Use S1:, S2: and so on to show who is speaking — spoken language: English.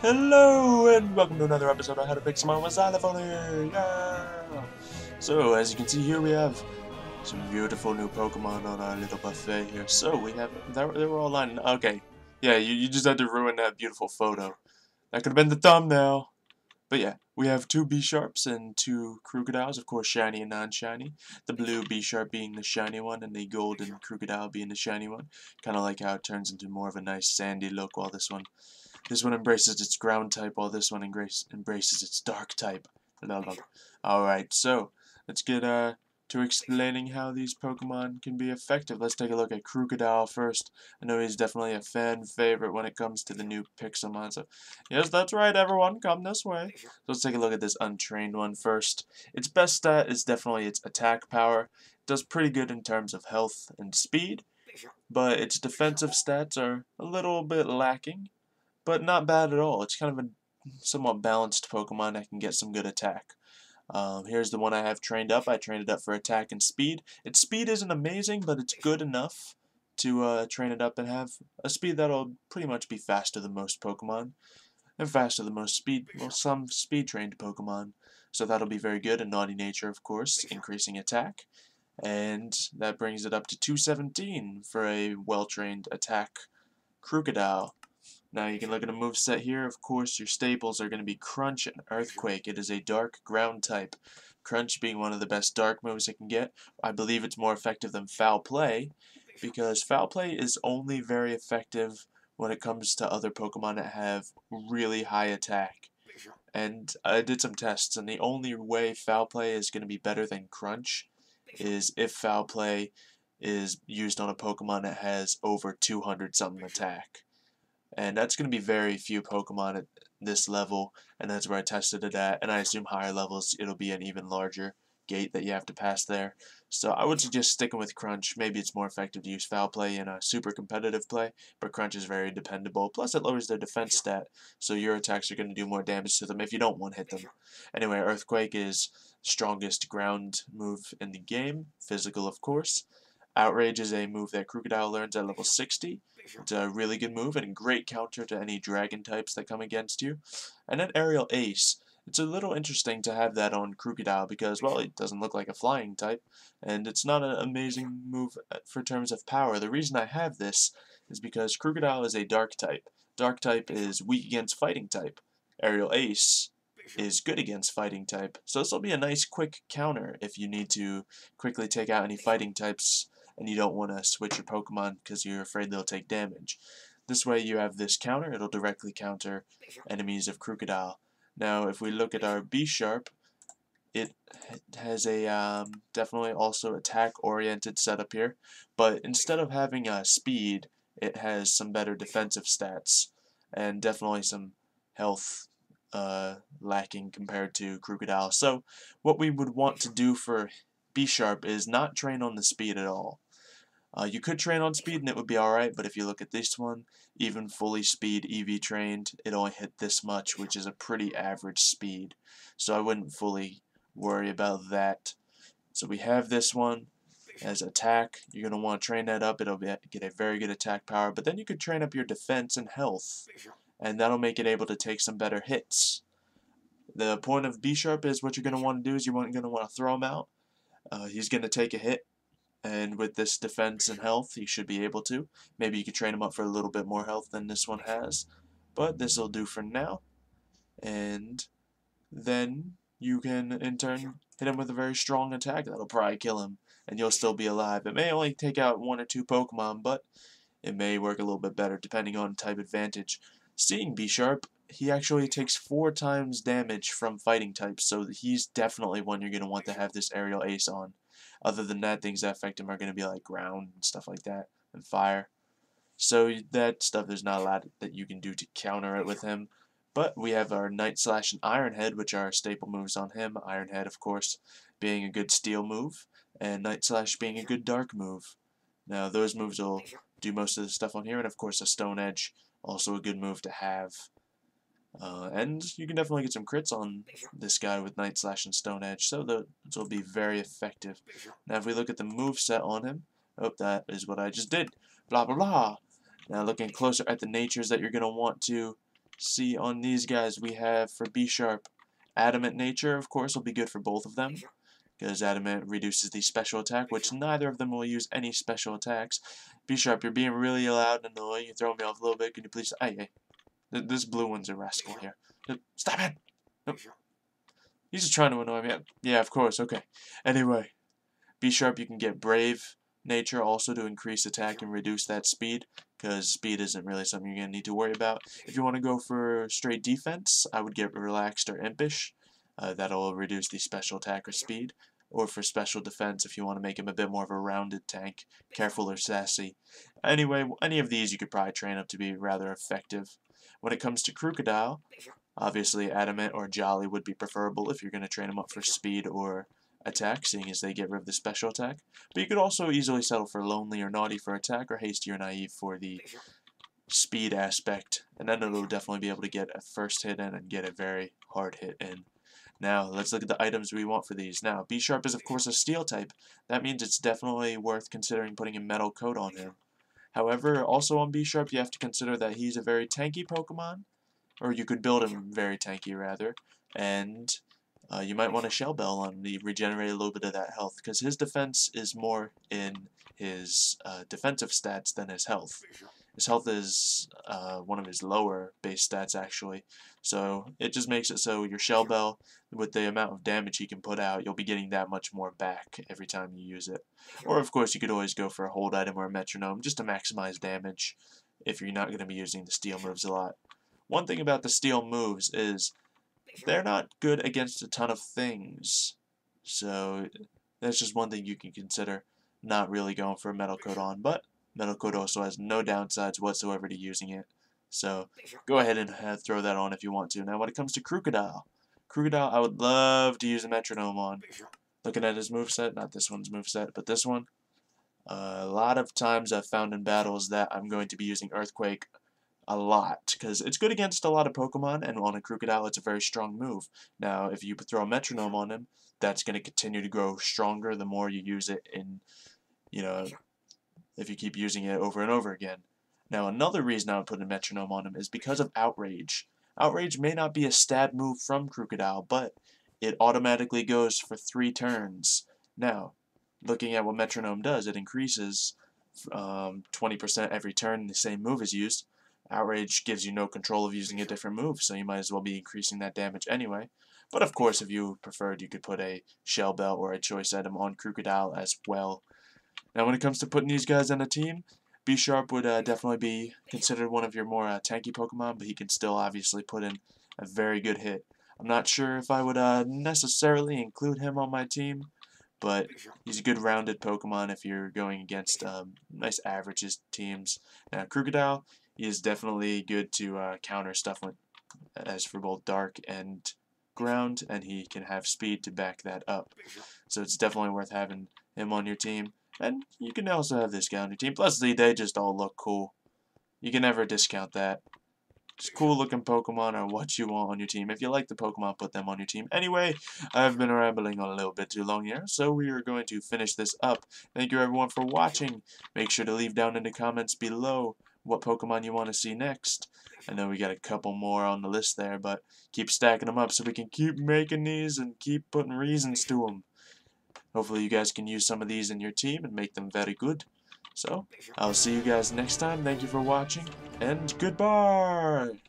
S1: Hello and welcome to another episode of How to Pixelmon with Xylophoney! Yeah! So, as you can see here, we have some beautiful new Pokemon on our little buffet here. So, we have... They were all lined... Okay. Yeah, you just had to ruin that beautiful photo. That could have been the thumbnail. But yeah, we have two Bisharps and two Krookodiles, of course shiny and non-shiny. The blue Bisharp being the shiny one and the golden Krookodile being the shiny one. Kind of like how it turns into more of a nice sandy look while this one embraces its ground type while this one embraces its dark type. Alright, so let's get to explaining how these Pokemon can be effective. Let's take a look at Krookodile first. I know he's definitely a fan favorite when it comes to the new Pixelmon. So, yes, that's right, everyone. Come this way. So let's take a look at this untrained one first. Its best stat is definitely its attack power. It does pretty good in terms of health and speed, but its defensive stats are a little bit lacking, but not bad at all. It's kind of a somewhat balanced Pokemon that can get some good attack. Here's the one I have trained up. I trained it up for attack and speed. Its speed isn't amazing, but it's good enough to train it up and have a speed that'll pretty much be faster than most Pokemon, and faster than some speed-trained Pokemon. So that'll be very good. And Naughty Nature, of course, increasing attack. And that brings it up to 217 for a well-trained attack Krookodile. Now you can look at a moveset here. Of course, your staples are going to be Crunch and Earthquake. It is a dark ground type. Crunch being one of the best dark moves it can get. I believe it's more effective than Foul Play, because Foul Play is only very effective when it comes to other Pokemon that have really high attack. And I did some tests, and the only way Foul Play is going to be better than Crunch is if Foul Play is used on a Pokemon that has over 200 something attack. And that's going to be very few Pokemon at this level, and that's where I tested it at, and I assume higher levels it'll be an even larger gate that you have to pass there. So I would suggest sticking with Crunch. Maybe it's more effective to use Foul Play in a super competitive play, but Crunch is very dependable. Plus it lowers their defense stat, so your attacks are going to do more damage to them if you don't one-hit them. Anyway, Earthquake is strongest ground move in the game, physical of course. Outrage is a move that Krookodile learns at level 60. It's a really good move and a great counter to any dragon types that come against you. And then Aerial Ace. It's a little interesting to have that on Krookodile because, well, it doesn't look like a flying type, and it's not an amazing move for terms of power. The reason I have this is because Krookodile is a dark type. Dark type is weak against fighting type. Aerial Ace is good against fighting type. So this will be a nice quick counter if you need to quickly take out any fighting types and you don't want to switch your Pokemon because you're afraid they'll take damage. This way you have this counter, it'll directly counter enemies of Krookodile. Now if we look at our Bisharp, it has a definitely also attack-oriented setup here, but instead of having a speed, it has some better defensive stats, and definitely some health lacking compared to Krookodile. So what we would want to do for Bisharp is not train on the speed at all. You could train on speed and it would be alright, but if you look at this one, even fully speed EV trained, it only hit this much, which is a pretty average speed. So I wouldn't fully worry about that. So we have this one as attack. You're going to want to train that up. It'll get a very good attack power, but then you could train up your defense and health, and that'll make it able to take some better hits. The point of Bisharp is what you're going to want to do is you're going to want to throw him out. He's going to take a hit, and with this defense and health, he should be able to. Maybe you could train him up for a little bit more health than this one has, but this will do for now. And then you can, in turn, hit him with a very strong attack that'll probably kill him, and you'll still be alive. It may only take out 1 or 2 Pokemon, but it may work a little bit better, depending on type advantage. Seeing Bisharp, he actually takes 4 times damage from fighting types, so he's definitely one you're going to want to have this Aerial Ace on. Other than that, things that affect him are going to be like ground and stuff like that, and fire. So that stuff, there's not a lot that you can do to counter it with him. But we have our Night Slash and Iron Head, which are staple moves on him. Iron Head, of course, being a good steel move, and Night Slash being a good dark move. Now, those moves will do most of the stuff on here, and of course, a Stone Edge, also a good move to have. And you can definitely get some crits on this guy with Night Slash and Stone Edge, so those will be very effective. Now, if we look at the moveset on him, oh, that is what I just did. Blah, blah, blah. Now, looking closer at the natures that you're going to want to see on these guys we have for Bisharp, Adamant Nature, of course, will be good for both of them, because Adamant reduces the special attack, which neither of them will use any special attacks. Bisharp, you're being really loud and annoying. You're throwing me off a little bit. Can you please... Hey. This blue one's a rascal here. Stop it! Nope. He's just trying to annoy me. Yeah, of course. Okay. Anyway, Bisharp, you can get Brave Nature also to increase attack and reduce that speed, because speed isn't really something you're going to need to worry about. If you want to go for straight defense, I would get Relaxed or Impish. That'll reduce the special attack or speed. Or for special defense, if you want to make him a bit more of a rounded tank, Careful or Sassy. Anyway, any of these you could probably train up to be rather effective. When it comes to Krookodile, obviously Adamant or Jolly would be preferable if you're going to train them up for speed or attack, seeing as they get rid of the special attack. But you could also easily settle for Lonely or Naughty for attack, or Hasty or Naive for the speed aspect, and then it'll definitely be able to get a first hit in and get a very hard hit in. Now, let's look at the items we want for these. Now, Bisharp is of course a steel type. That means it's definitely worth considering putting a metal coat on him. However, also on Bisharp, you have to consider that he's a very tanky Pokemon, or you could build him very tanky rather, and you might want a Shell Bell on him to regenerate a little bit of that health, because his defense is more in his defensive stats than his health. His health is one of his lower base stats actually, so it just makes it so your Shell Bell, with the amount of damage he can put out, you'll be getting that much more back every time you use it. Or of course you could always go for a hold item or a Metronome just to maximize damage if you're not going to be using the steel moves a lot. One thing about the steel moves is they're not good against a ton of things, so that's just one thing you can consider not really going for a metal coat on, but metal coat also has no downsides whatsoever to using it, so go ahead and throw that on if you want to. Now when it comes to Krookodile, I would love to use a Metronome on. Looking at his moveset, not this one's moveset, but this one, a lot of times I've found in battles that I'm going to be using Earthquake a lot, because it's good against a lot of Pokemon, and on a Krookodile it's a very strong move. Now, if you throw a Metronome on him, that's going to continue to grow stronger the more you use it in, if you keep using it over and over again. Now, another reason I would put a Metronome on him is because of Outrage. Outrage may not be a stat move from Krookodile, but it automatically goes for 3 turns. Now, looking at what Metronome does, it increases 20% every turn the same move is used. Outrage gives you no control of using a different move, so you might as well be increasing that damage anyway. But of course, if you preferred, you could put a Shell Bell or a choice item on Krookodile as well. Now when it comes to putting these guys on a team, Bisharp would definitely be considered one of your more tanky Pokemon, but he can still obviously put in a very good hit. I'm not sure if I would necessarily include him on my team, but he's a good rounded Pokemon if you're going against nice averages teams. Now Krookodile, he is definitely good to counter stuff as for both dark and ground, and he can have speed to back that up. So it's definitely worth having him on your team. And you can also have this guy on your team. Plus, they just all look cool. You can never discount that. Just cool looking Pokemon are what you want on your team. If you like the Pokemon, put them on your team. Anyway, I've been rambling on a little bit too long here, so we are going to finish this up. Thank you everyone for watching. Make sure to leave down in the comments below what Pokemon you want to see next. I know we got a couple more on the list there, but keep stacking them up so we can keep making these and keep putting reasons to them. Hopefully you guys can use some of these in your team and make them very good. So, I'll see you guys next time. Thank you for watching, and goodbye!